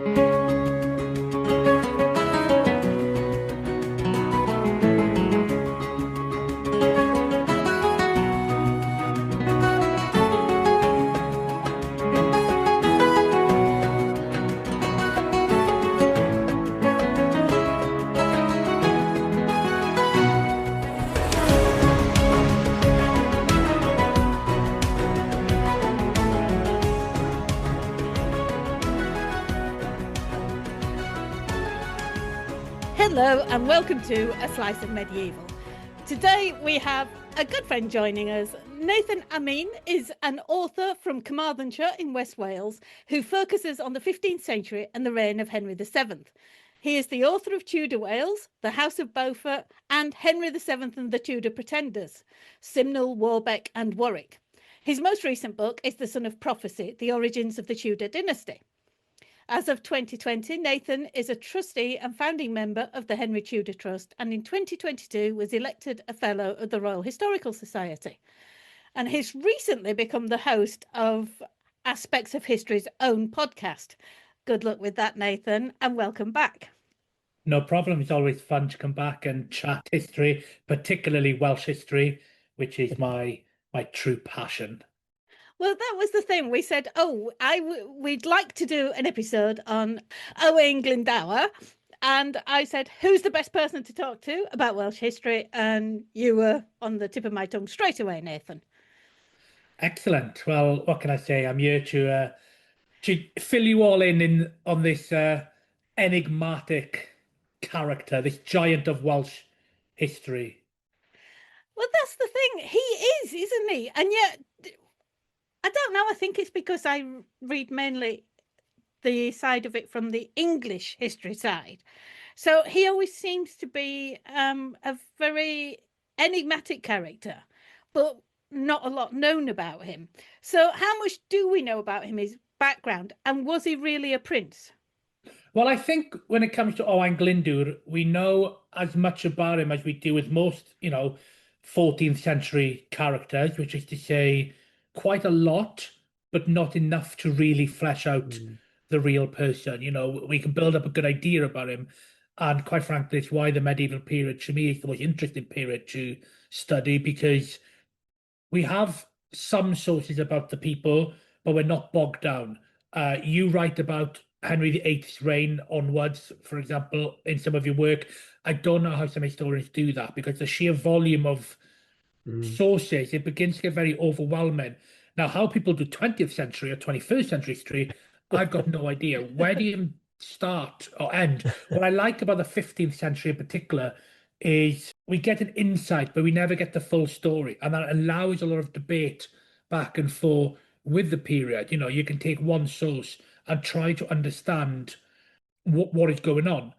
Hello and welcome to A Slice of Medieval. Today we have a good friend joining us. Nathen Amin is an author from Carmarthenshire in West Wales who focuses on the 15th century and the reign of Henry VII. He is the author of Tudor Wales, The House of Beaufort and Henry VII and the Tudor Pretenders, Simnel, Warbeck and Warwick. His most recent book is The Son of Prophecy, The Origins of the Tudor Dynasty. As of 2020, Nathen is a trustee and founding member of the Henry Tudor Trust, and in 2022 was elected a Fellow of the Royal Historical Society. And he's recently become the host of Aspects of History's own podcast. Good luck with that, Nathen, and welcome back. No problem. It's always fun to come back and chat history, particularly Welsh history, which is my true passion. Well, that was the thing. We said, we'd like to do an episode on Owain Glyndwr. And I said, who's the best person to talk to about Welsh history? And you were on the tip of my tongue straight away, Nathen. Excellent. Well, what can I say? I'm here to fill you all in on this enigmatic character, this giant of Welsh history. Well, that's the thing. He is, isn't he? And yet, I don't know. I think it's because I read mainly the side of it from the English history side. So he always seems to be a very enigmatic character, but not a lot known about him. So how much do we know about him, his background, and was he really a prince? Well, I think when it comes to Owain Glyndwr, we know as much about him as we do with most, 14th century characters, which is to say, quite a lot, but not enough to really flesh out the real person. We can build up a good idea about him. And quite frankly, it's why the medieval period, to me, is the most interesting period to study, because we have some sources about the people, but we're not bogged down. You write about Henry VIII's reign onwards, for example, in some of your work. I don't know how some historians do that, because the sheer volume of sources, it begins to get very overwhelming. Now, how people do 20th century or 21st century history, I've got no idea. Where do you start or end? What I like about the 15th century in particular is we get an insight, but we never get the full story. And that allows a lot of debate back and forth with the period. You can take one source and try to understand what is going on.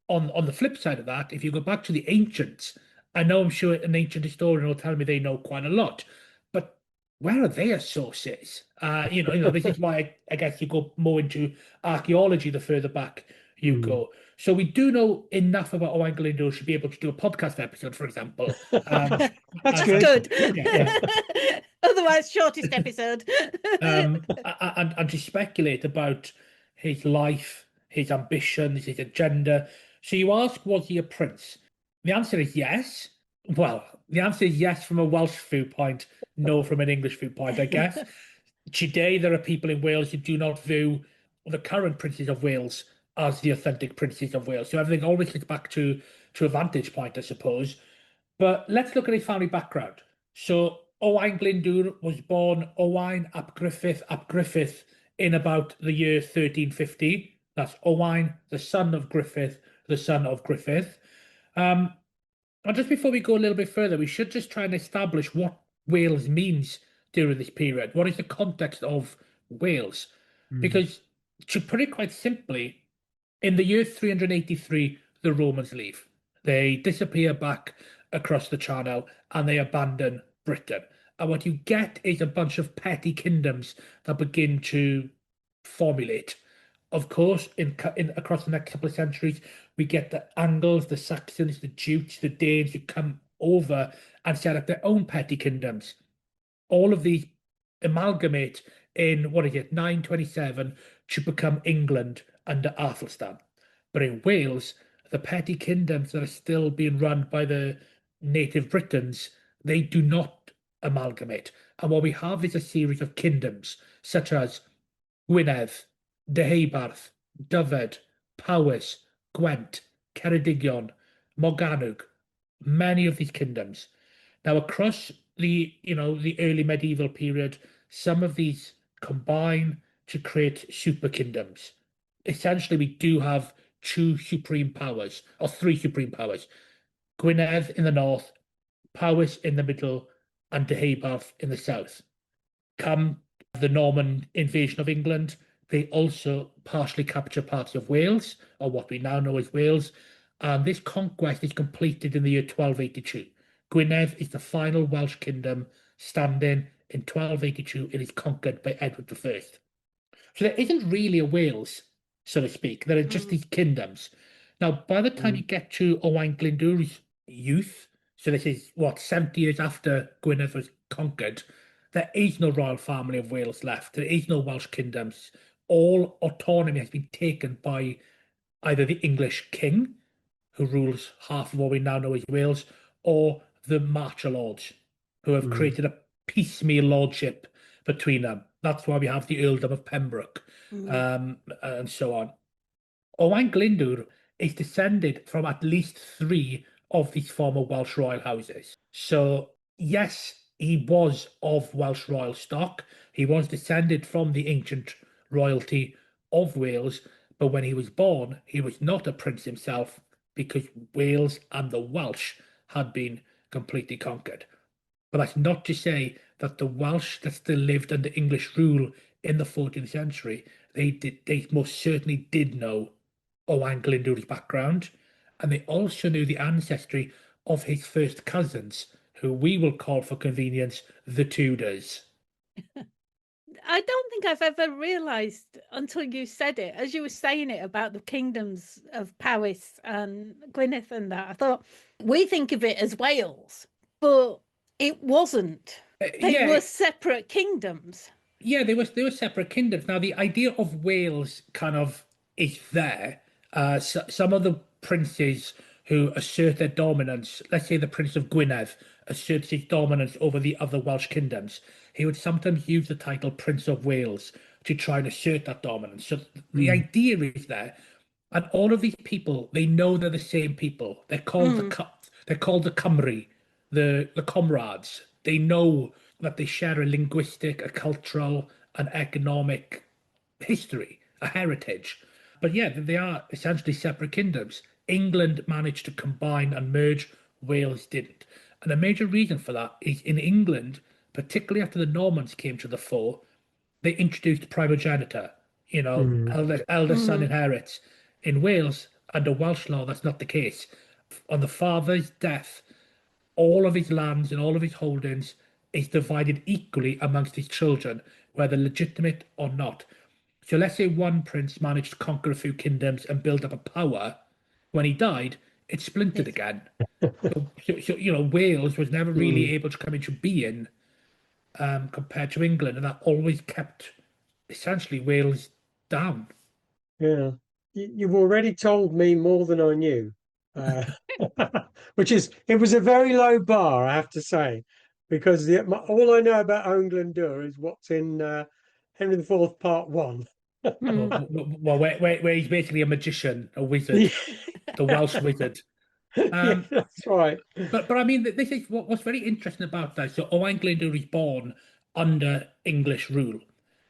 On the flip side of that, if you go back to the ancients, I know I'm sure an ancient historian will tell me they know quite a lot, but where are their sources? This is why I guess you go more into archaeology the further back you go. So we do know enough about Owain Glyndwr to be able to do a podcast episode, for example. That's good. Yeah. Otherwise, shortest episode. and to speculate about his life, his ambitions, his agenda. So you ask, was he a prince? The answer is yes. Well, the answer is yes from a Welsh viewpoint, no from an English viewpoint, I guess. Today, there are people in Wales who do not view the current princes of Wales as the authentic princes of Wales. So everything always gets back to a vantage point, I suppose. But let's look at his family background. So Owain Glyndwr was born Owain ap Griffith in about the year 1350. That's Owain, the son of Griffith, the son of Griffith. And just before we go a little bit further, we should just try and establish what Wales means during this period. What is the context of Wales? Because to put it quite simply, in the year 383, the Romans leave. They disappear back across the Channel and they abandon Britain. And what you get is a bunch of petty kingdoms that begin to formulate. Of course, in across the next couple of centuries, we get the Angles, the Saxons, the Jutes, the Danes who come over and set up their own petty kingdoms. All of these amalgamate in, 927 to become England under Athelstan. But in Wales, the petty kingdoms that are still being run by the native Britons, they do not amalgamate. And what we have is a series of kingdoms, such as Gwynedd, Deheubarth, Dyfed, Powys, Gwent, Ceredigion, Morgannwg, many of these kingdoms. Now, across the early medieval period, some of these combine to create super kingdoms. Essentially, we do have two supreme powers, or three supreme powers. Gwynedd in the north, Powys in the middle, and Deheubarth in the south. Come the Norman invasion of England, they also partially capture parts of Wales, or what we now know as Wales, and this conquest is completed in the year 1282. Gwynedd is the final Welsh kingdom standing in 1282. It is conquered by Edward I. So there isn't really a Wales, so to speak. There are just these kingdoms. Now, by the time you get to Owain Glyndwr's youth, so this is, 70 years after Gwynedd was conquered, there is no royal family of Wales left. There is no Welsh kingdoms. All autonomy has been taken by either the English king, who rules half of what we now know as Wales, or the marcher lords, who have created a piecemeal lordship between them. That's why we have the earldom of Pembroke, and so on. Owain Glyndwr is descended from at least three of these former Welsh royal houses. So, yes, he was of Welsh royal stock. He was descended from the ancient royalty of Wales, but when he was born, he was not a prince himself because Wales and the Welsh had been completely conquered. But that's not to say that the Welsh that still lived under English rule in the 14th century, they most certainly did know Owain Glyndwr's background, and they also knew the ancestry of his first cousins, who we will call for convenience the Tudors. I don't think I've ever realised until you said it, as you were saying it about the kingdoms of Powys and Gwynedd and that. I thought we think of it as Wales, but it wasn't. They were separate kingdoms. Yeah, they were separate kingdoms. Now, the idea of Wales kind of is there. Some of the princes who assert their dominance, let's say the Prince of Gwynedd asserts his dominance over the other Welsh kingdoms, he would sometimes use the title Prince of Wales to try and assert that dominance. So the idea is there, and all of these people, they know they're the same people. They're called the Cymry, the comrades. They know that they share a linguistic, a cultural, an economic history, a heritage. But yeah, they are essentially separate kingdoms. England managed to combine and merge, Wales didn't. And a major reason for that is in England, particularly after the Normans came to the fore, they introduced primogeniture, elder son inherits. In Wales, under Welsh law, that's not the case. On the father's death, all of his lands and all of his holdings is divided equally amongst his children, whether legitimate or not. So let's say one prince managed to conquer a few kingdoms and build up a power. When he died, it splintered again. So Wales was never really able to come into being compared to England, and that always kept essentially Wales down. Yeah, you've already told me more than I knew, it was a very low bar, I have to say, because all I know about Owain Glyndwr is what's in Henry IV Part 1. where he's basically a magician, a wizard, the Welsh wizard. Yeah, that's right. But I mean, this is what's very interesting about that. So Owain Glyndwr is born under English rule,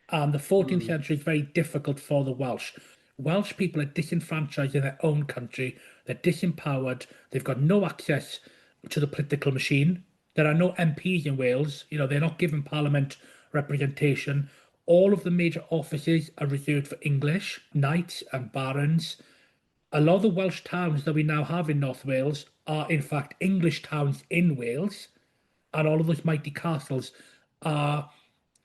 and the 14th century is very difficult for the Welsh. Welsh people are disenfranchised in their own country. They're disempowered. They've got no access to the political machine. There are no MPs in Wales. They're not given parliament representation. All of the major offices are reserved for English, knights and barons. A lot of the Welsh towns that we now have in North Wales are in fact English towns in Wales, and all of those mighty castles are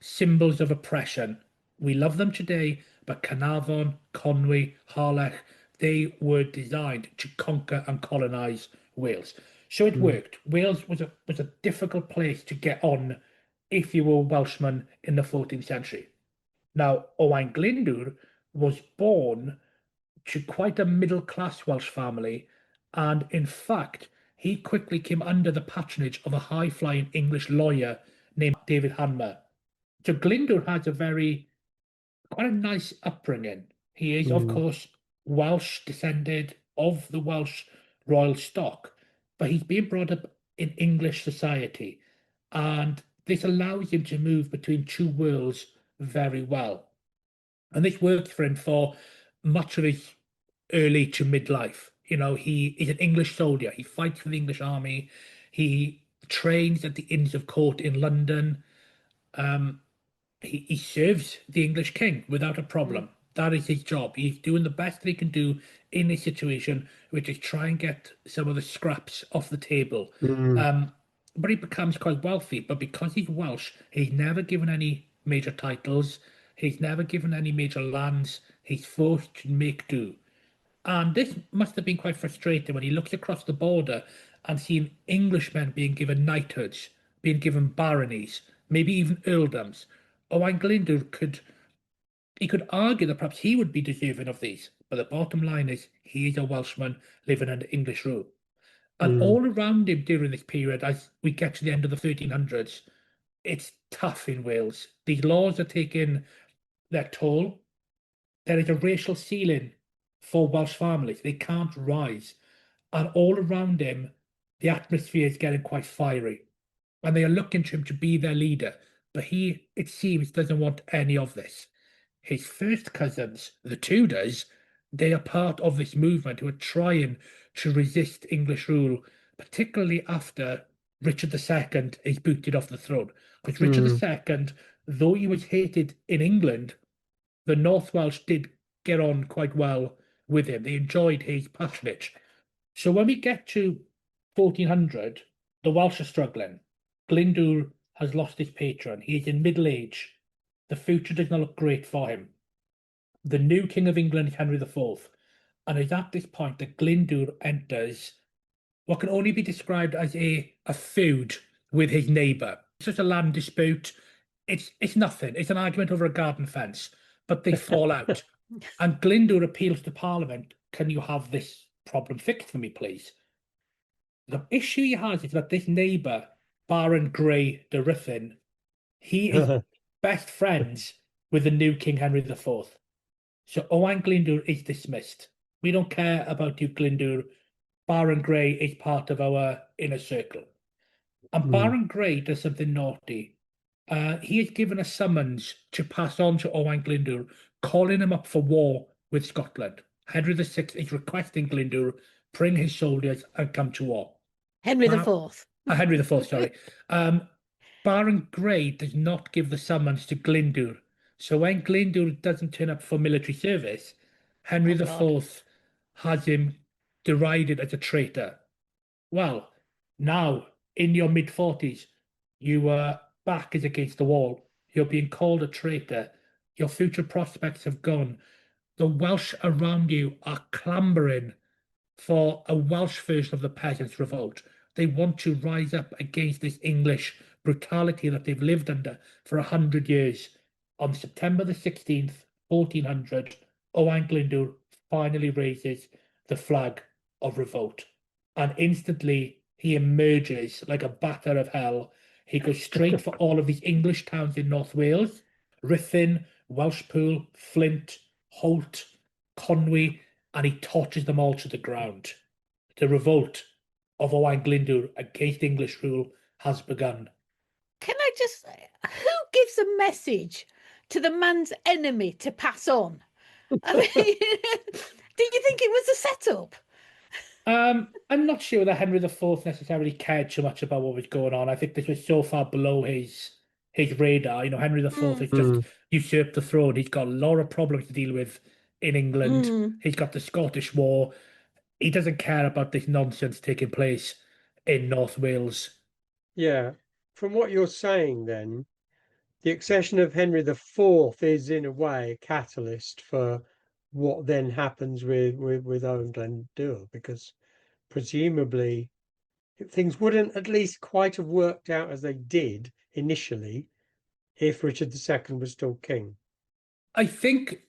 symbols of oppression. We love them today, but Carnarvon, Conwy, Harlech, they were designed to conquer and colonise Wales. So it worked. Wales was a difficult place to get on if you were a Welshman in the 14th century. Now, Owain Glyndwr was born to quite a middle-class Welsh family, and in fact, he quickly came under the patronage of a high-flying English lawyer named David Hanmer. So Glyndwr has quite a nice upbringing. He is, of Mm, course, Welsh descended of the Welsh royal stock, but he's been brought up in English society, and this allows him to move between two worlds very well. And this worked for him for much of his early to midlife. You know, he is an English soldier. He fights for the English army. He trains at the Inns of Court in London. Um, he serves the English king without a problem. That is his job. He's doing the best that he can do in this situation, which is try and get some of the scraps off the table. mm, But he becomes quite wealthy. But because he's Welsh, he's never given any major titles. He's never given any major lands. He's forced to make do. And this must have been quite frustrating when he looks across the border and seeing Englishmen being given knighthoods, being given baronies, maybe even earldoms. Owain Glyndwr could argue that perhaps he would be deserving of these, but the bottom line is he is a Welshman living under English rule. And mm, all around him during this period, as we get to the end of the 1300s, it's tough in Wales. These laws are taking their toll. There is a racial ceiling for Welsh families. They can't rise. And all around him, the atmosphere is getting quite fiery. And they are looking to him to be their leader. But he, it seems, doesn't want any of this. His first cousins, the Tudors, they are part of this movement who are trying to resist English rule, particularly after Richard II is booted off the throne. Because Richard mm, II, though he was hated in England, the North Welsh did get on quite well with him. They enjoyed his patronage. So when we get to 1400, the Welsh are struggling. Glyndwr has lost his patron. He is in middle age. The future does not look great for him. The new King of England is Henry IV. And it's at this point that Glyndwr enters what can only be described as a feud with his neighbour. It's just a land dispute. It's nothing. It's an argument over a garden fence, but they fall out. And Glyndwr appeals to Parliament. Can you have this problem fixed for me, please? The issue he has is that this neighbour, Baron Grey de Ruthyn, he is best friends with the new King Henry IV. So Owain Glyndwr is dismissed. We don't care about you, Glyndwr. Baron Grey is part of our inner circle. And mm, Baron Grey does something naughty. He is given a summons to pass on to Owain Glyndwr, calling him up for war with Scotland. Henry VI is requesting Glyndwr bring his soldiers and come to war. Henry the Fourth. Henry IV, sorry. Baron Grey does not give the summons to Glyndwr. So when Glyndwr doesn't turn up for military service, Henry IV has him derided as a traitor. Well, now in your mid-40s, your back is against the wall. You're being called a traitor. Your future prospects have gone. The Welsh around you are clambering for a Welsh version of the Peasants' Revolt. They want to rise up against this English brutality that they've lived under for 100 years. On September the 16th, 1400, Owain Glyndwr finally raises the flag of revolt. And instantly he emerges like a bat out of hell. He goes straight for all of these English towns in North Wales: Ruthyn, Welshpool, Flint, Holt, Conwy, and he torches them all to the ground. The revolt of Owain Glyndwr against English rule has begun. Can I just, who gives a message to the man's enemy to pass on? I mean, do you think it was a setup? I'm not sure that Henry IV necessarily cared too much about what was going on. I think this was so far below his radar. You know, Henry IV has just mm. usurped the throne. He's got a lot of problems to deal with in England. He's got the Scottish War. He doesn't care about this nonsense taking place in North Wales. Yeah. From what you're saying, then, the accession of Henry IV is, in a way, a catalyst for what then happens with Owain Glyndwr, because presumably things wouldn't at least quite have worked out as they did initially if Richard II was still king. I think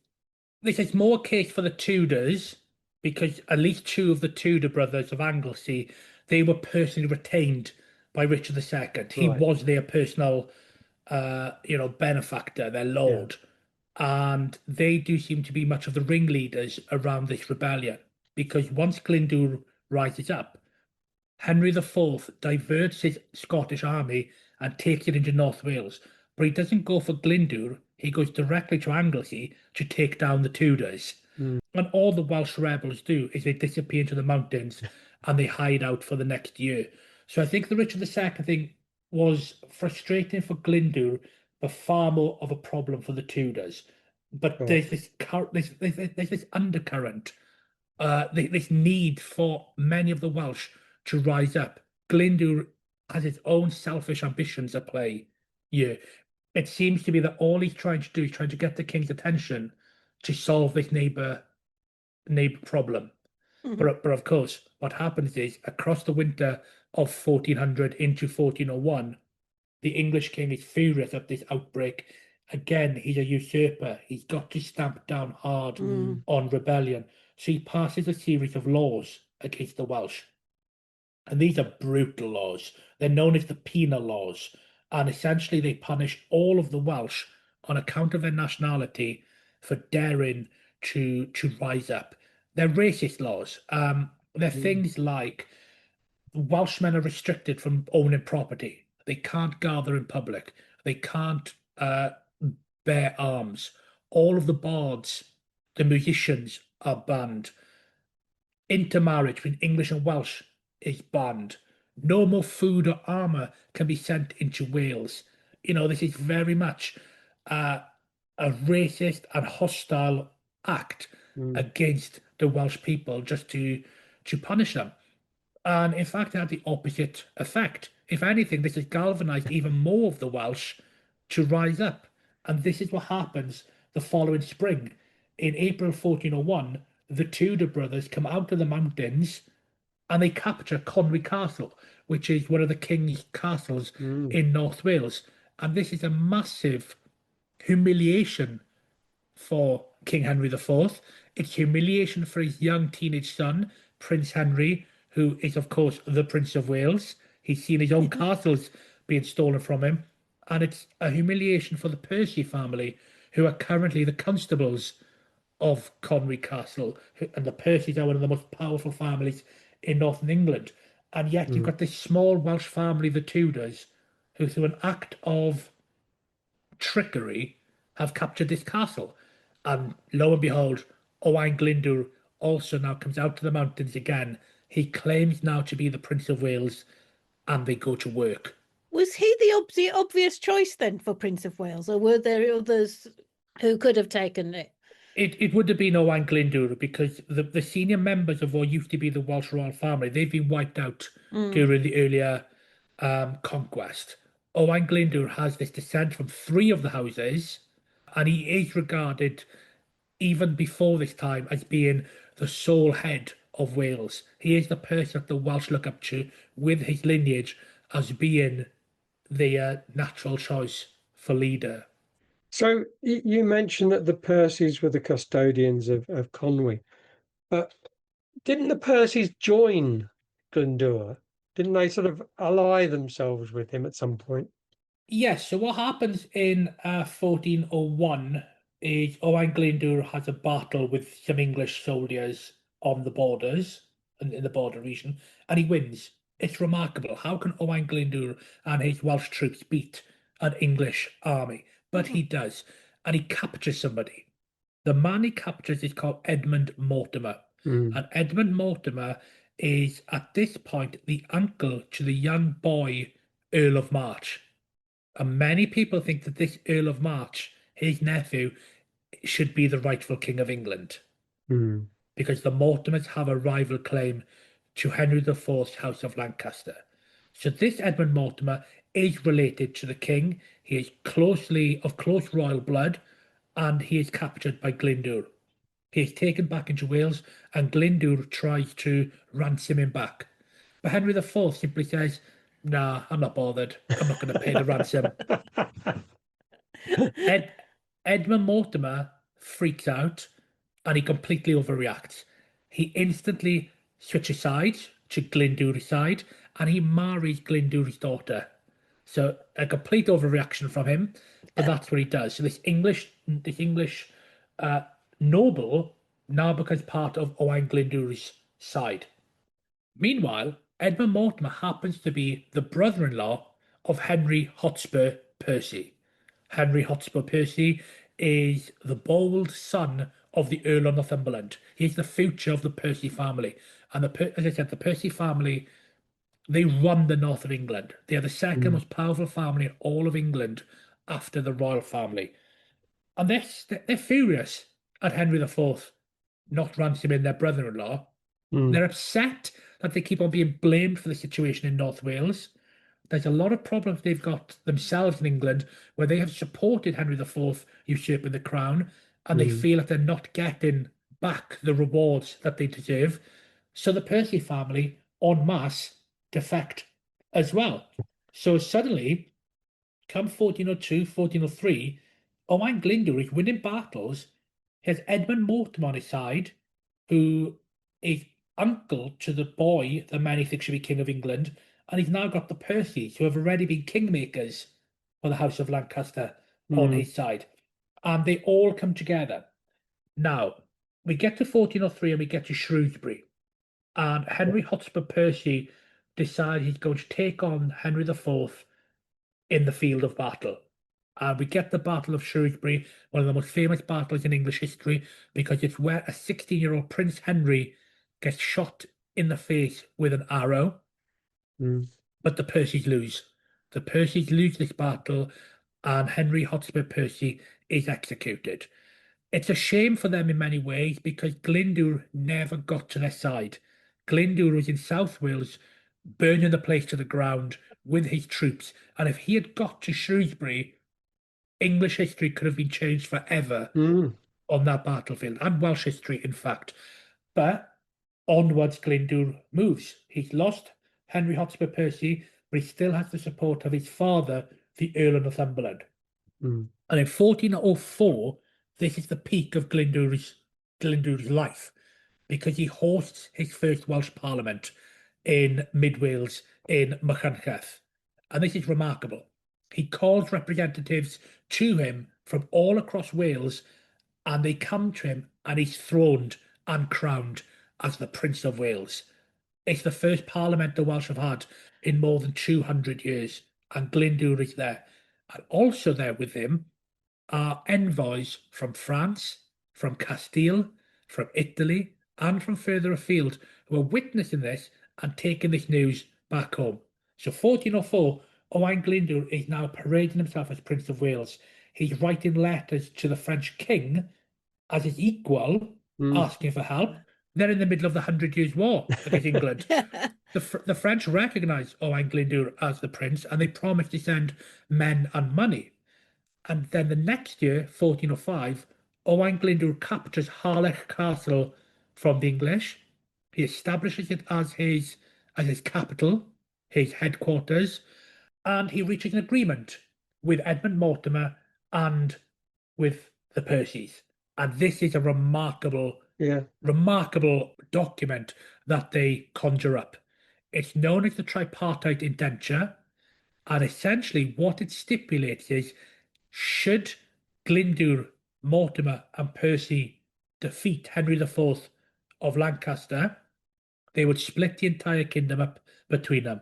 this is more a case for the Tudors because at least two of the Tudor brothers of Anglesey, they were personally retained by Richard II. He Right. was their personal, benefactor, their lord. And they do seem to be much of the ringleaders around this rebellion because once Glyndwr rises up, Henry IV diverts his Scottish army and takes it into North Wales. But he doesn't go for Glyndwr, he goes directly to Anglesey to take down the Tudors. Mm. And all the Welsh rebels do is they disappear into the mountains and they hide out for the next year. So I think the Richard II thing was frustrating for Glyndwr, but far more of a problem for the Tudors. But Sure. there's this undercurrent, this need for many of the Welsh to rise up. Glyndwr has his own selfish ambitions at play. Yeah, it seems to be that all he's trying to do is trying to get the king's attention to solve this neighbor problem. But of course, what happens is across the winter of 1400 into 1401, the English king is furious at this outbreak. Again, he's a usurper. He's got to stamp down hard on rebellion. So he passes a series of laws against the Welsh. And these are brutal laws. They're known as the penal laws. And essentially, they punish all of the Welsh on account of their nationality for daring to rise up. They're racist laws. They're things like Welshmen are restricted from owning property. They can't gather in public. They can't bear arms. All of the bards, the musicians, are banned. Intermarriage between English and Welsh is banned. No more food or armor can be sent into Wales. This is very much a racist and hostile act against the Welsh people just to punish them. And in fact, it had the opposite effect. If anything, this has galvanized even more of the Welsh to rise up. And this is what happens the following spring. In April 1401, the Tudor brothers come out of the mountains and they capture Conwy Castle, which is one of the king's castles in North Wales. And this is a massive humiliation for King Henry IV. It's humiliation for his young teenage son, Prince Henry, who is, of course, the Prince of Wales. He's seen his own castles being stolen from him. And it's a humiliation for the Percy family, who are currently the constables of Conwy Castle. And the Percys are one of the most powerful families in Northern England. And yet you've got this small Welsh family, the Tudors, who, through an act of trickery, have captured this castle. And lo and behold, Owain Glyndwr also now comes out to the mountains again. He claims now to be the Prince of Wales, and they go to work. Was he the obvious choice then for Prince of Wales, or were there others who could have taken it? It would have been Owain Glyndwr because the senior members of what used to be the Welsh royal family, they've been wiped out during the earlier conquest. Owain Glyndwr has this descent from three of the houses, and he is regarded, even before this time, as being the sole head of Wales. He is the person that the Welsh look up to with his lineage as being the natural choice for leader. So you mentioned that the Percys were the custodians of Conwy, but didn't the Percys join Glyndwr? Didn't they sort of ally themselves with him at some point? Yes, so what happens in 1401 is Owain Glyndwr has a battle with some English soldiers on the borders, in the border region, and he wins. It's remarkable. How can Owain Glyndwr and his Welsh troops beat an English army? But he does, and he captures somebody. The man he captures is called Edmund Mortimer, and Edmund Mortimer is, at this point, the uncle to the young boy Earl of March. And many people think that this Earl of March, his nephew, should be the rightful King of England. Because the Mortimers have a rival claim to Henry IV's House of Lancaster. So this Edmund Mortimer is related to the king. He is of close royal blood, and he is captured by Glyndwr. He is taken back into Wales, and Glyndwr tries to ransom him back. But Henry IV simply says, "Nah, I'm not bothered. I'm not going to pay the ransom." Edmund Mortimer freaks out and he completely overreacts. He instantly switches sides to Glyndwr's side and he marries Glyndwr's daughter. So a complete overreaction from him, but that's what he does. So this English noble now becomes part of Owain Glyndwr's side. Meanwhile, Edmund Mortimer happens to be the brother-in-law of Henry Hotspur Percy. Henry Hotspur Percy is the bold son of the Earl of Northumberland. He's the future of the Percy family. And as I said, the Percy family, they run the north of England. They are the second most powerful family in all of England after the royal family. And they're furious at Henry IV not ransoming their brother-in-law. They're upset that they keep on being blamed for the situation in North Wales. There's a lot of problems they've got themselves in England where they have supported Henry IV usurping the crown and they feel that they're not getting back the rewards that they deserve. So the Percy family, en masse, defect as well. So suddenly, come 1402, 1403, Owain Glyndwr is winning battles. He has Edmund Mortimer on his side, who is uncle to the boy that many think should be King of England, and he's now got the Percys, who have already been kingmakers for the House of Lancaster on his side. And they all come together. Now, we get to 1403 and we get to Shrewsbury. And Henry Hotspur Percy decides he's going to take on Henry IV in the field of battle. And we get the Battle of Shrewsbury, one of the most famous battles in English history, because it's where a 16-year-old Prince Henry gets shot in the face with an arrow. But the Percys lose. The Percys lose this battle, and Henry Hotspur Percy is executed. It's a shame for them in many ways because Glyndwr never got to their side. Glyndwr was in South Wales, burning the place to the ground with his troops, and if he had got to Shrewsbury, English history could have been changed forever on that battlefield, and Welsh history, in fact. But onwards, Glyndwr moves. He's lost Henry Hotspur Percy, but he still has the support of his father, the Earl of Northumberland. And in 1404, this is the peak of Glyndwr's life, because he hosts his first Welsh Parliament in Mid Wales in Machynlleth. And this is remarkable. He calls representatives to him from all across Wales, and they come to him, and he's throned and crowned as the Prince of Wales. It's the first Parliament the Welsh have had in more than 200 years, and Glyndwr is there. And also there with him are envoys from France, from Castile, from Italy, and from further afield who are witnessing this and taking this news back home. So 1404, Owain Glyndwr is now parading himself as Prince of Wales. He's writing letters to the French king as his equal, asking for help. They're in the middle of the 100 Years' War against England. The French recognise Owain Glyndwr as the prince, and they promise to send men and money. And then the next year, 1405, Owain Glyndwr captures Harlech Castle from the English. He establishes it as his capital, his headquarters, and he reaches an agreement with Edmund Mortimer and with the Percys. And this is a remarkable document that they conjure up. It's known as the tripartite indenture, and essentially what it stipulates is, should Glyndwr, Mortimer, and Percy defeat Henry IV of Lancaster, they would split the entire kingdom up between them.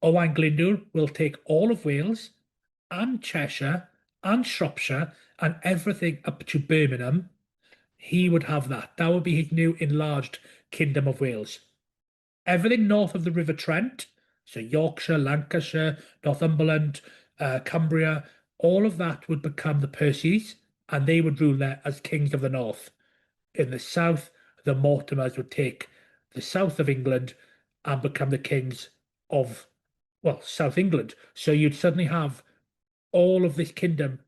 Owain Glyndwr will take all of Wales and Cheshire and Shropshire and everything up to Birmingham. He would have that. That would be his new enlarged Kingdom of Wales. Everything north of the River Trent, so Yorkshire, Lancashire, Northumberland, Cumbria, all of that would become the Percys, and they would rule there as kings of the north. In the south, the Mortimers would take the south of England and become the kings of, well, South England. So you'd suddenly have all of this kingdom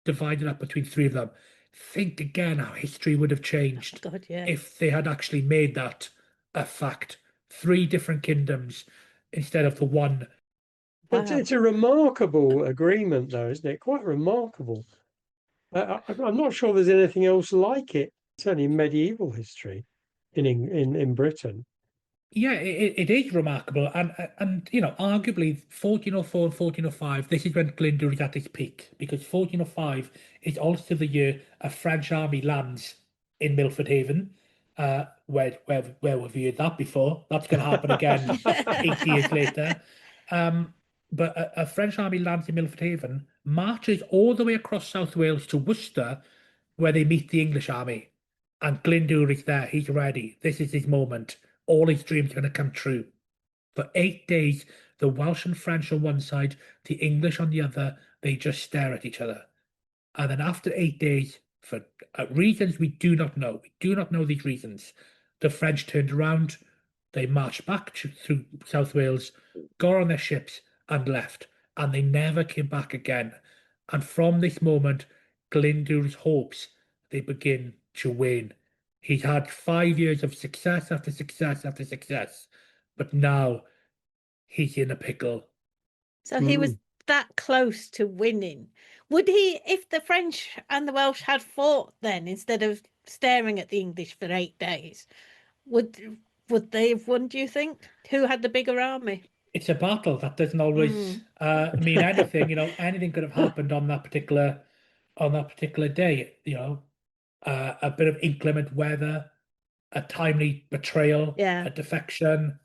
divided up between three of them. Think again how history would have changed if they had actually made that a fact. 3 different kingdoms instead of the one. But it's a remarkable agreement, though, isn't it? Quite remarkable. I'm not sure there's anything else like it, certainly in medieval history in Britain. Yeah, it is remarkable, and arguably 1404 and 1405. This is when Glyndwr is at its peak, because 1405 is also the year a French army lands in Milford Haven, where we've viewed that before. That's going to happen again 80 years later. But a French army lands in Milford Haven, marches all the way across South Wales to Worcester, where they meet the English army. And Glyndwr is there. He's ready. This is his moment. All his dreams are going to come true. For 8 days, the Welsh and French on one side, the English on the other, they just stare at each other. And then after 8 days, for reasons we do not know, these reasons, the French turned around, they marched back through South Wales, got on their ships, and left. And they never came back again. And from this moment, Glyndwr's hopes, they begin to wane. He's had 5 years of success after success after success, but now he's in a pickle. So he was that close to winning. Would he, if the French and the Welsh had fought then, instead of staring at the English for 8 days, would they have won, do you think? Who had the bigger army? It's a battle that doesn't always mean anything. Anything could have happened on that particular day. A bit of inclement weather, a timely betrayal, Yeah. a defection,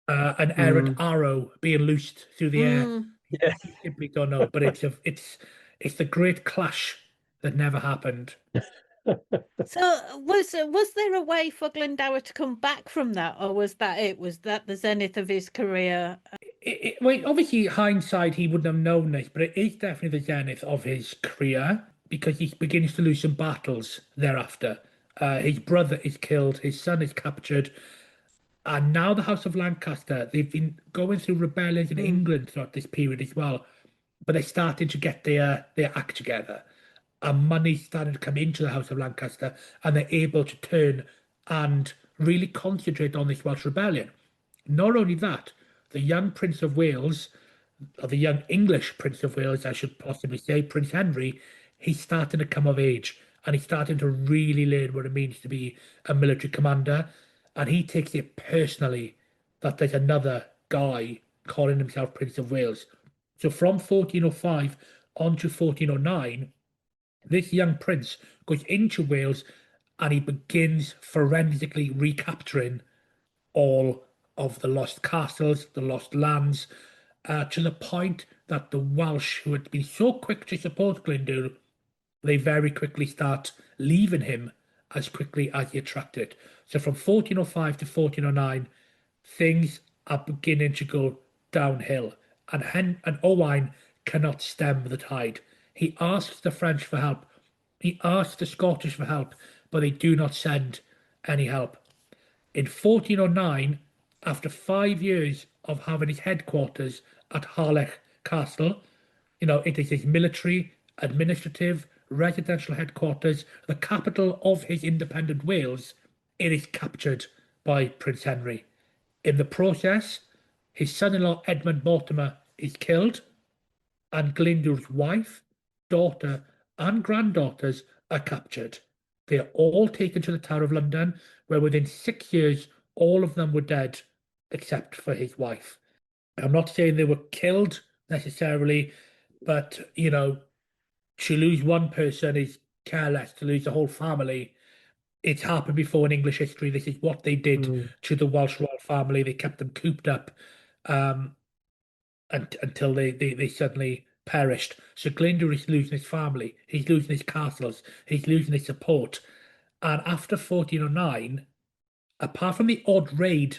an errant arrow being loosed through the air. Yeah. You simply don't know. But it's the great clash that never happened. So was there a way for Glendower to come back from that, or was that it? Was that the zenith of his career? Well, obviously, hindsight, he wouldn't have known this, but it is definitely the zenith of his career because he begins to lose some battles thereafter. His brother is killed, his son is captured, and now the House of Lancaster, they've been going through rebellions in England throughout this period as well, but they're starting to get their act together. And money's starting to come into the House of Lancaster, and they're able to turn and really concentrate on this Welsh rebellion. Not only that, the young Prince of Wales, or the young English Prince of Wales, I should possibly say, Prince Henry, he's starting to come of age and he's starting to really learn what it means to be a military commander. And he takes it personally that there's another guy calling himself Prince of Wales. So from 1405 on to 1409, this young prince goes into Wales and he begins forensically recapturing all of the lost castles, the lost lands, to the point that the Welsh, who had been so quick to support Glyndwr, they very quickly start leaving him as quickly as he attracted. So from 1405 to 1409, things are beginning to go downhill, and Owain cannot stem the tide. He asks the French for help, he asks the Scottish for help, but they do not send any help. In 1409, after 5 years of having his headquarters at Harlech Castle, it is his military, administrative, residential headquarters, the capital of his independent Wales, it is captured by Prince Henry. In the process, his son-in-law Edmund Mortimer is killed, and Glyndwr's wife, daughter, and granddaughters are captured. They are all taken to the Tower of London, where within 6 years, all of them were dead, except for his wife. I'm not saying they were killed necessarily, but, to lose one person is careless. To lose the whole family, it's happened before in English history. This is what they did to the Welsh royal family. They kept them cooped up until they suddenly perished. So Glyndwr is losing his family. He's losing his castles. He's losing his support. And after 1409, apart from the odd raid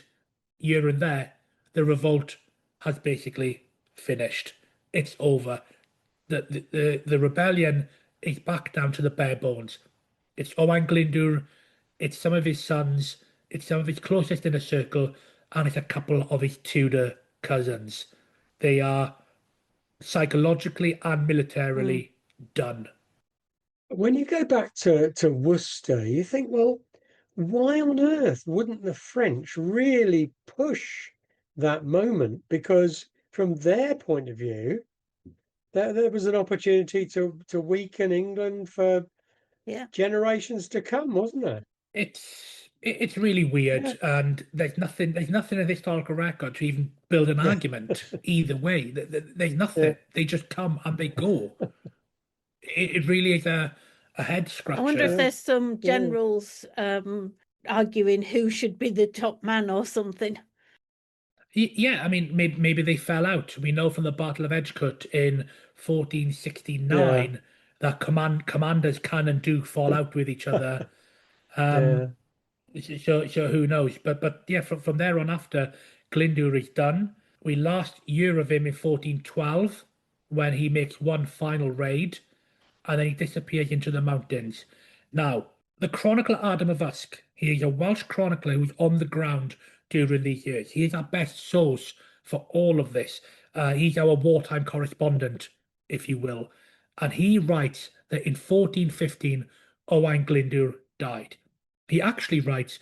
here and there, the revolt has basically finished. It's over. The rebellion is back down to the bare bones. It's Owain Glyndwr, it's some of his sons, it's some of his closest inner circle, and it's a couple of his Tudor cousins. They are psychologically and militarily done. When you go back to Worcester, you think, well, why on earth wouldn't the French really push that moment? Because from their point of view, there was an opportunity to weaken England for generations to come, wasn't there? It's really weird, and there's nothing in the historical record to even build an argument either way. There's nothing. They just come and they go. It really is a head scratcher. I wonder if there's some generals arguing who should be the top man or something. Yeah, I mean, maybe they fell out. We know from the Battle of Edgecote in 1469 that commanders can and do fall out with each other. So who knows? But yeah, from there on after, Glyndwr is done. We last hear of him in 1412 when he makes one final raid, and then he disappears into the mountains. Now, the chronicler Adam of Usk, he is a Welsh chronicler who's on the ground during these years. He is our best source for all of this. He's our wartime correspondent, if you will. And he writes that in 1415, Owain Glyndwr died. He actually writes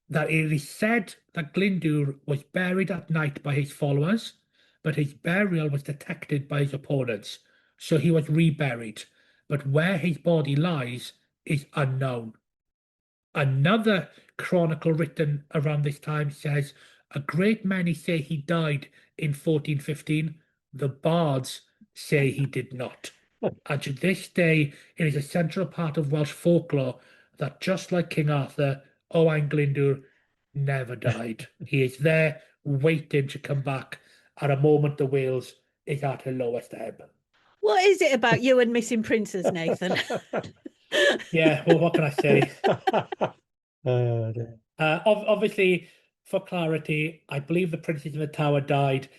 that it is said that Glyndwr was buried at night by his followers, but his burial was detected by his opponents, so he was reburied. But where his body lies is unknown. Another chronicle written around this time says, a great many say he died in 1415. The bards say he did not. And to this day, it is a central part of Welsh folklore that just like King Arthur, Owain Glyndwr never died. He is there waiting to come back at a moment the Wales is at her lowest ebb. What is it about you and missing princes, Nathen? Yeah, well, what can I say? Obviously, for clarity, I believe the Princes in the Tower died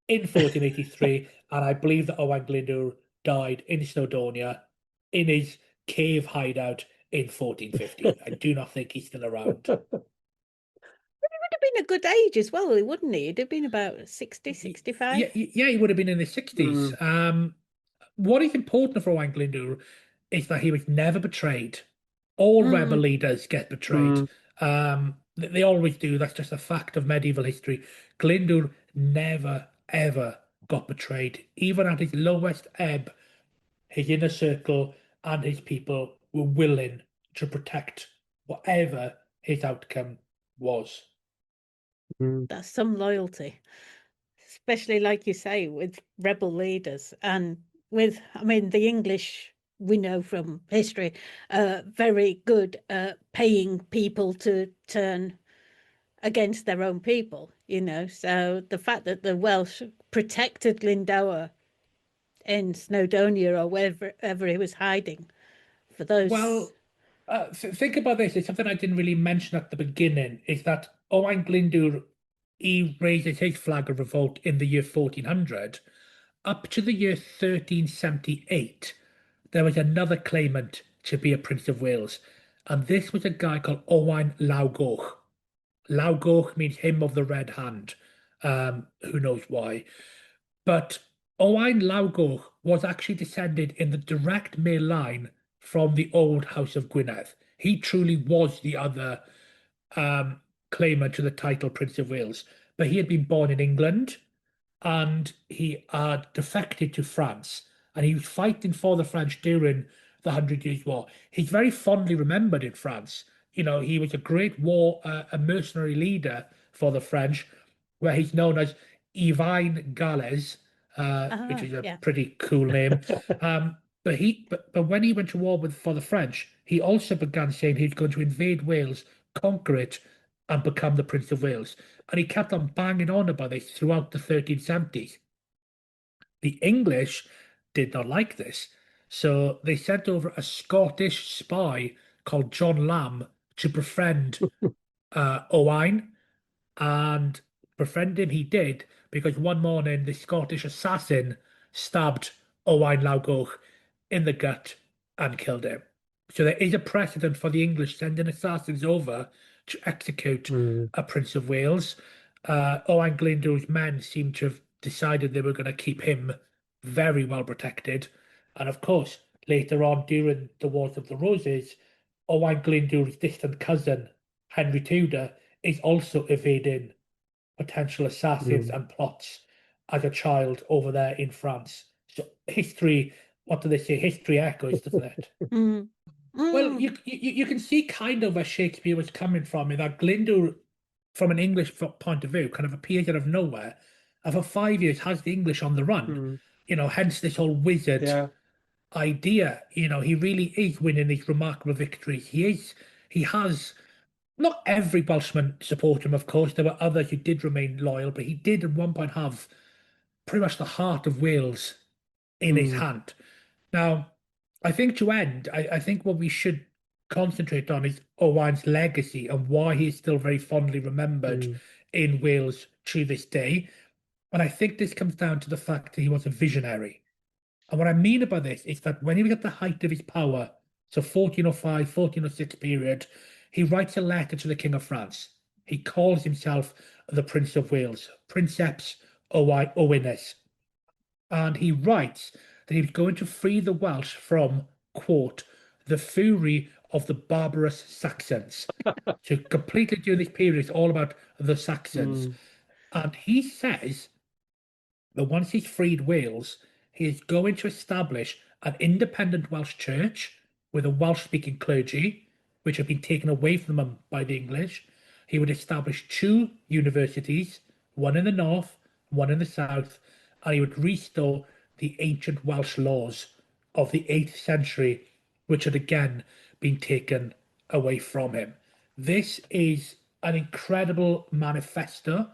in 1483, and I believe that Owain Glyndwr died in Snowdonia in his cave hideout in 1415. I do not think he's still around. He would have been a good age as well, wouldn't he? He'd have been about 60, 65. Yeah, he would have been in his 60s. What is important for Owain Glyndwr is that he was never betrayed. All rebel leaders get betrayed. They always do. That's just a fact of medieval history. Glyndwr never, ever got betrayed. Even at his lowest ebb, his inner circle and his people were willing to protect whatever his outcome was. That's some loyalty, especially like you say, with rebel leaders and with, I mean, the English, we know from history, very good at paying people to turn against their own people, you know. So the fact that the Welsh protected Glyndwr in Snowdonia or wherever he was hiding for those. Well, think about this. It's something I didn't really mention at the beginning, is that Owain Glyndwr, he raises his flag of revolt in the year 1400. Up to the year 1378, there was another claimant to be a Prince of Wales, and this was a guy called Owain Lawgoch. Lawgoch means him of the red hand. Who knows why? But Owain Lawgoch was actually descended in the direct male line from the old House of Gwynedd. He truly was the other claimant to the title Prince of Wales. But he had been born in England, and he had defected to France, and he was fighting for the French during the 100 Years' War. He's very fondly remembered in France. You know, he was a great war, a mercenary leader for the French, where he's known as Owain Glyndwr, which is a pretty cool name. But when he went to war for the French, he also began saying he's going to invade Wales, conquer it, and become the Prince of Wales. And he kept on banging on about this throughout the 1370s. The English did not like this, so they sent over a Scottish spy called John Lamb to befriend Owain, and befriend him he did, because one morning the Scottish assassin stabbed Owain Lawgoch in the gut and killed him. So there is a precedent for the English sending assassins over to execute a Prince of Wales. Owain Glyndwr's men seem to have decided they were going to keep him very well protected. And of course, later on during the Wars of the Roses, Owain Glyndwr's distant cousin, Henry Tudor, is also evading potential assassins and plots as a child over there in France. So history, what do they say? History echoes, doesn't it? Mm. Well, Mm. you can see kind of where Shakespeare was coming from, in that Glyndwr, from an English point of view, kind of appears out of nowhere, and for 5 years has the English on the run. Hence this whole wizard Yeah. idea. He really is winning these remarkable victories. He has, not every Welshman support him, of course. There were others who did remain loyal, but he did at one point have pretty much the heart of Wales in his hand. Now, I think to end, I think what we should concentrate on is Owain's legacy and why he is still very fondly remembered in Wales to this day. And I think this comes down to the fact that he was a visionary. And what I mean by this is that when he was at the height of his power, so 1405, 1406 period, he writes a letter to the King of France. He calls himself the Prince of Wales, Princeps Owainus. And he writes that he was going to free the Welsh from, quote, the fury of the barbarous Saxons. So completely during this period, it's all about the Saxons. And he says that once he's freed Wales, he is going to establish an independent Welsh church with a Welsh-speaking clergy, which had been taken away from him by the English. He would establish 2 universities, one in the north, one in the south, and he would restore the ancient Welsh laws of the 8th century, which had again been taken away from him. This is an incredible manifesto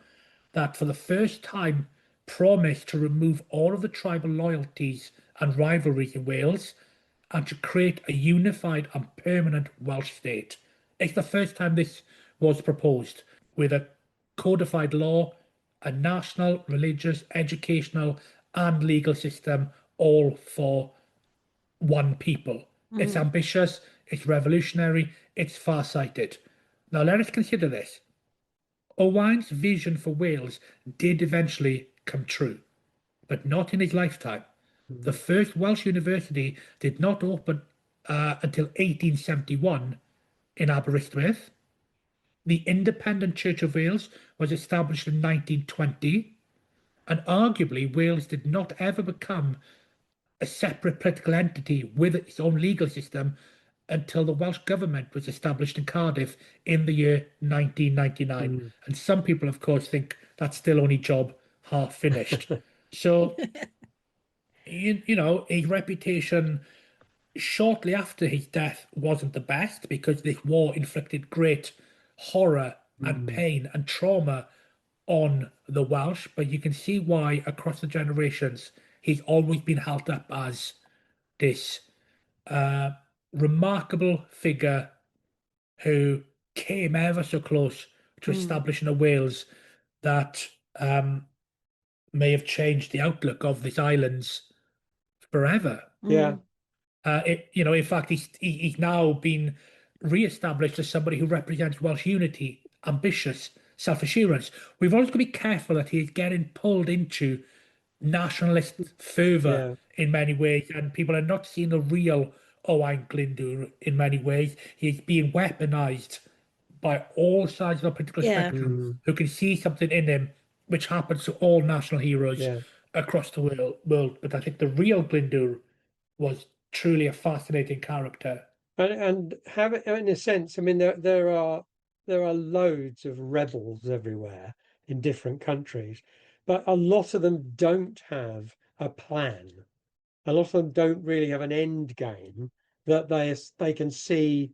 that for the first time promised to remove all of the tribal loyalties and rivalries in Wales and to create a unified and permanent Welsh state. It's the first time this was proposed, with a codified law, a national, religious, educational, and legal system, all for one people. It's ambitious, it's revolutionary, it's far-sighted. Now let us consider this. Owain's vision for Wales did eventually come true, but not in his lifetime. The first Welsh university did not open until 1871 in Aberystwyth. The Independent Church of Wales was established in 1920, and arguably Wales did not ever become a separate political entity with its own legal system until the Welsh government was established in Cardiff in the year 1999. And some people, of course, think that's still only job half finished. So, his reputation shortly after his death wasn't the best, because this war inflicted great horror and pain and trauma on the Welsh. But you can see why across the generations he's always been held up as this remarkable figure who came ever so close to establishing a Wales that may have changed the outlook of these islands forever. Yeah. In fact, he's now been re-established as somebody who represents Welsh unity, ambitious, self-assurance. We've always got to be careful that he's getting pulled into nationalist fervour in many ways, and people are not seeing the real Owain Glyndwr in many ways. He's being weaponized by all sides of the political spectrum who can see something in him, which happens to all national heroes across the world. But I think the real Glyndwr was truly a fascinating character. And have it in a sense. I mean, there are loads of rebels everywhere in different countries, but a lot of them don't have a plan. A lot of them don't really have an end game that they can see,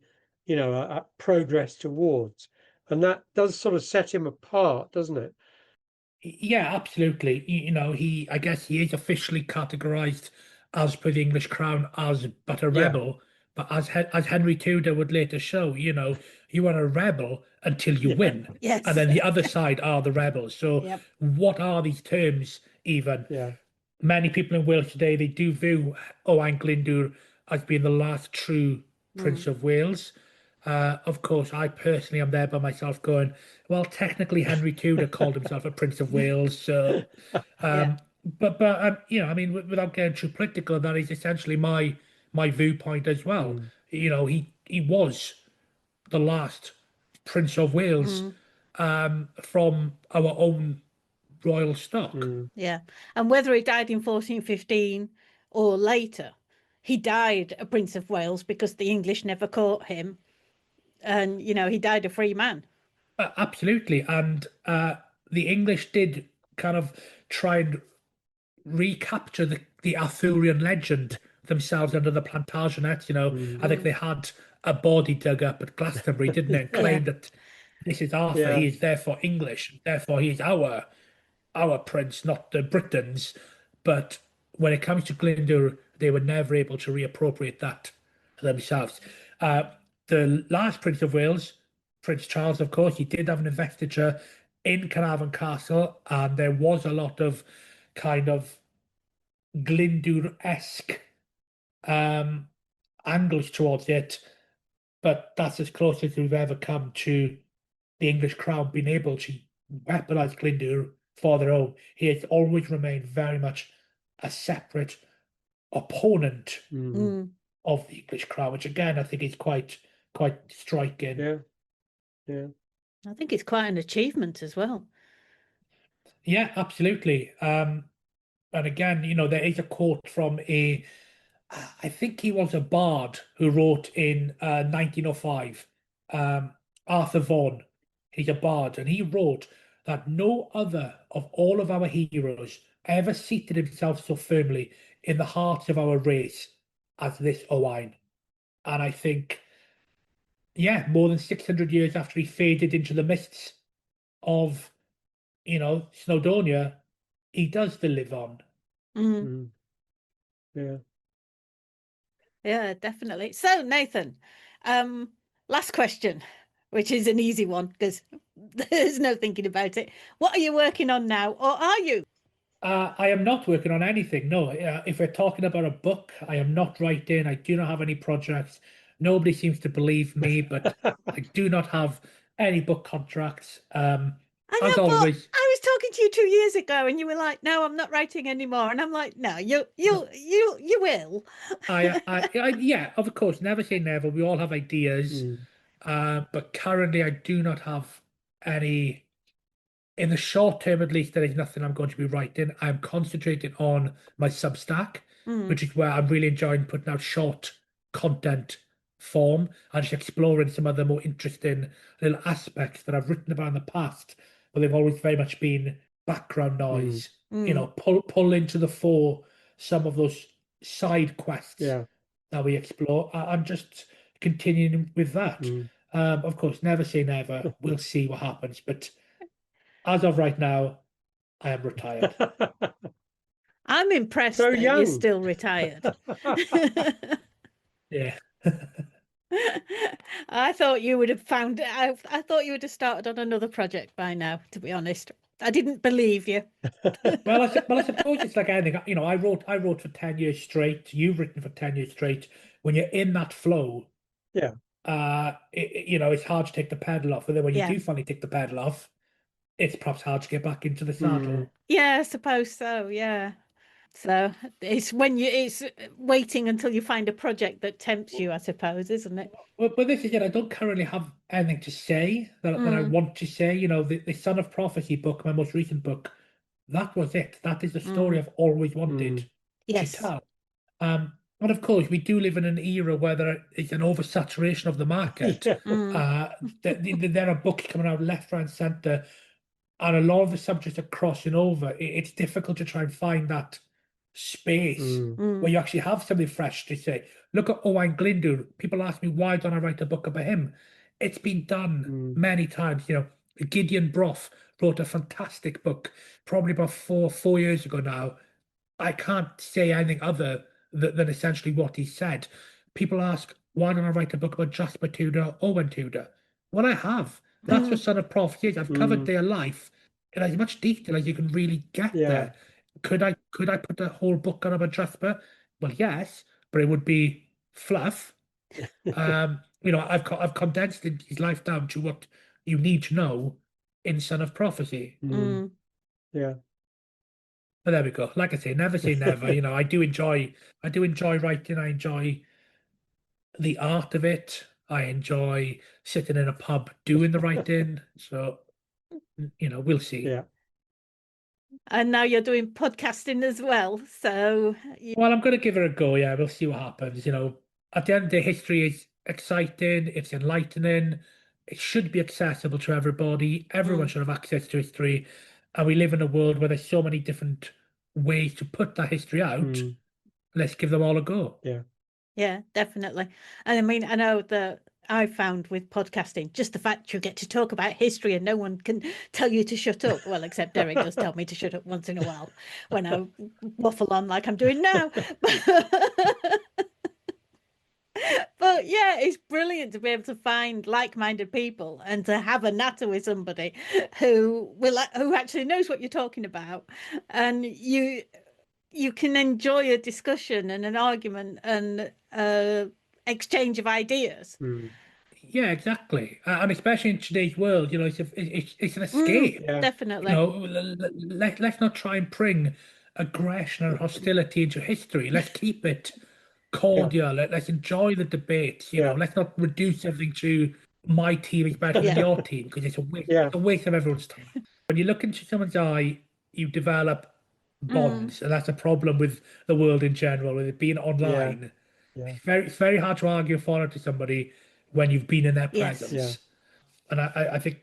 a progress towards, and that does sort of set him apart, doesn't it? Yeah, absolutely. I guess he is officially categorized as per the English crown as but a rebel. But as Henry Tudor would later show, you are a rebel until you win. Yes. And then the other side are the rebels. So what are these terms even? Yeah. Many people in Wales today, they do view Owain Glyndwr as being the last true Prince of Wales. Of course, I personally am there by myself going, well, technically Henry Tudor called himself a Prince of Wales. So, but I mean, without getting too political, that is essentially my viewpoint as well. He was the last Prince of Wales from our own royal stock. Yeah. And whether he died in 1415 or later. He died a Prince of Wales because the English never caught him. And, he died a free man. Absolutely. And the English did kind of try and recapture the Arthurian legend themselves under the Plantagenets. I think they had a body dug up at Glastonbury, didn't they, and claimed that this is Arthur, Yeah. he is therefore English, therefore he is our prince, not the Britons. But when it comes to Glyndwr, they were never able to reappropriate that themselves. The last Prince of Wales, Prince Charles, of course, he did have an investiture in Carnarvon Castle, and there was a lot of kind of Glyndwr-esque angles towards it, but that's as close as we've ever come to the English crown being able to weaponize Glyndwr for their own. He has always remained very much a separate opponent of the English crown, which again I think is quite striking. Yeah. Yeah. I think it's quite an achievement as well. Yeah, absolutely. And again, there is a quote from I think he was a bard who wrote in 1905, Arthur Vaughan. He's a bard, and he wrote that no other of all of our heroes ever seated himself so firmly in the hearts of our race as this Owain. And I think, yeah, more than 600 years after he faded into the mists of, Snowdonia, he does still live on. Yeah. Yeah, definitely. So, Nathen, last question, which is an easy one because there's no thinking about it. What are you working on now, or are you? I am not working on anything. No, if we're talking about a book, I am not writing. I do not have any projects. Nobody seems to believe me, but I do not have any book contracts. I As know, but always, I was talking to you 2 years ago, and you were like, "No, I'm not writing anymore." And I'm like, "No, you will." yeah, of course, never say never. We all have ideas, but currently I do not have any. In the short term, at least, there is nothing I'm going to be writing. I'm concentrating on my Substack, which is where I'm really enjoying putting out short content form and just exploring some of the more interesting little aspects that I've written about in the past, but they've always very much been background noise. Pull into the fore some of those side quests that we explore. I'm just continuing with that. Of course, never say never. We'll see what happens, but as of right now, I am retired. I'm impressed So that you're young. still retired. Yeah. I thought you would have found I thought you would have started on another project by now, to be honest. I didn't believe you. Well, I suppose it's like anything. I wrote for 10 years straight. You've written for 10 years straight. When you're in that flow, Yeah. it's hard to take the pedal off. But then when you Yeah. do finally take the pedal off, it's perhaps hard to get back into the saddle. Yeah, I suppose so. Yeah. So it's waiting until you find a project that tempts you, I suppose, isn't it? Well, but this is it. I don't currently have anything to say that I want to say. The Son of Prophecy book, my most recent book, that was it. That is the story I've always wanted to Yes. tell. And of course, we do live in an era where there is an oversaturation of the market. There are books coming out left, right, and centre, and a lot of the subjects are crossing over. It's difficult to try and find that space where you actually have something fresh to say. Look at Owain Glyndwr. People ask me, why don't I write a book about him? It's been done many times. Gideon Brough wrote a fantastic book, probably about four years ago now. I can't say anything other than essentially what he said. People ask, why don't I write a book about Jasper Tudor, Owen Tudor? Well, I have. That's what Son of Prophecy is. I've covered their life in as much detail as you can really get there. Could I put a whole book on about Jasper? Well, yes, but it would be fluff. I've condensed his life down to what you need to know in Son of Prophecy. Yeah. But there we go. Like I say never. I do enjoy writing. I enjoy the art of it. I enjoy sitting in a pub doing the writing. So, we'll see. Yeah. And now you're doing podcasting as well. So, Well, I'm going to give it a go. Yeah, we'll see what happens. At the end of the day, history is exciting. It's enlightening. It should be accessible to everybody. Everyone should have access to history. And we live in a world where there's so many different ways to put that history out. Let's give them all a go. yeah, definitely. And I mean, I know that I found with podcasting, just the fact you get to talk about history and no one can tell you to shut up. Well, except Derek does tell me to shut up once in a while when I waffle on like I'm doing now. But yeah, it's brilliant to be able to find like-minded people and to have a natter with somebody who actually knows what you're talking about, and you can enjoy a discussion and an argument and exchange of ideas. Yeah, exactly. And especially in today's world, it's an escape. Definitely. Let's not try and bring aggression or hostility into history. Let's keep it cordial. Let's enjoy the debate. Let's not reduce everything to my team is better than your team, because it's a waste of everyone's time. When you look into someone's eye, you develop bonds, and that's a problem with the world in general, with it being online. It's very hard to argue a follow to somebody when you've been in their presence. And I think,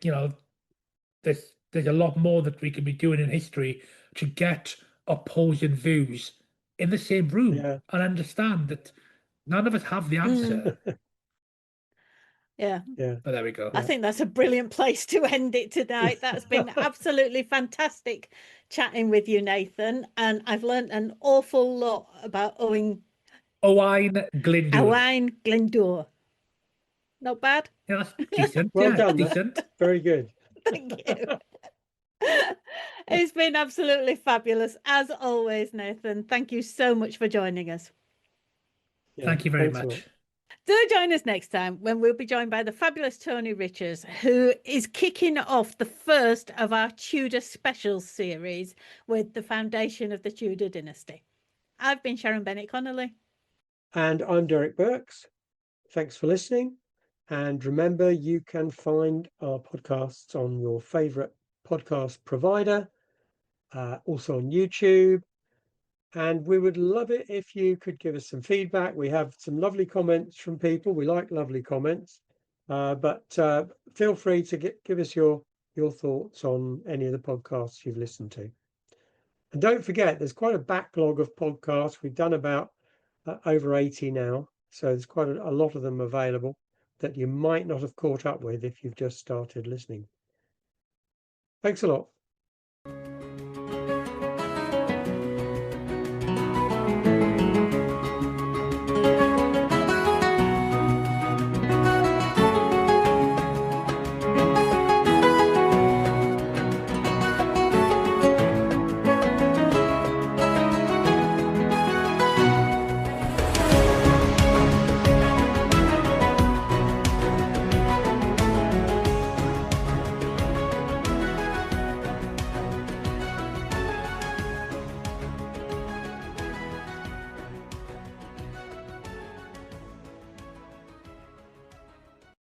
there's a lot more that we can be doing in history to get opposing views in the same room and understand that none of us have the answer. Yeah. But there we go. I think that's a brilliant place to end it tonight. That's been absolutely fantastic chatting with you, Nathen. And I've learned an awful lot about Owain Glyndwr. Not bad? Yeah, that's decent. Well Yeah, done. decent. Very good. Thank you. It's been absolutely fabulous, as always, Nathen. Thank you so much for joining us. Thank you very much. Do join us next time when we'll be joined by the fabulous Tony Richards, who is kicking off the first of our Tudor specials series with the foundation of the Tudor dynasty. I've been Sharon Bennett Connolly. And I'm Derek Birks. Thanks for listening. And remember, you can find our podcasts on your favorite podcast provider, also on YouTube. And we would love it if you could give us some feedback. We have some lovely comments from people. We like lovely comments. But feel free to give us your thoughts on any of the podcasts you've listened to. And don't forget, there's quite a backlog of podcasts. We've done about over 80 now. So there's quite a lot of them available that you might not have caught up with if you've just started listening. Thanks a lot.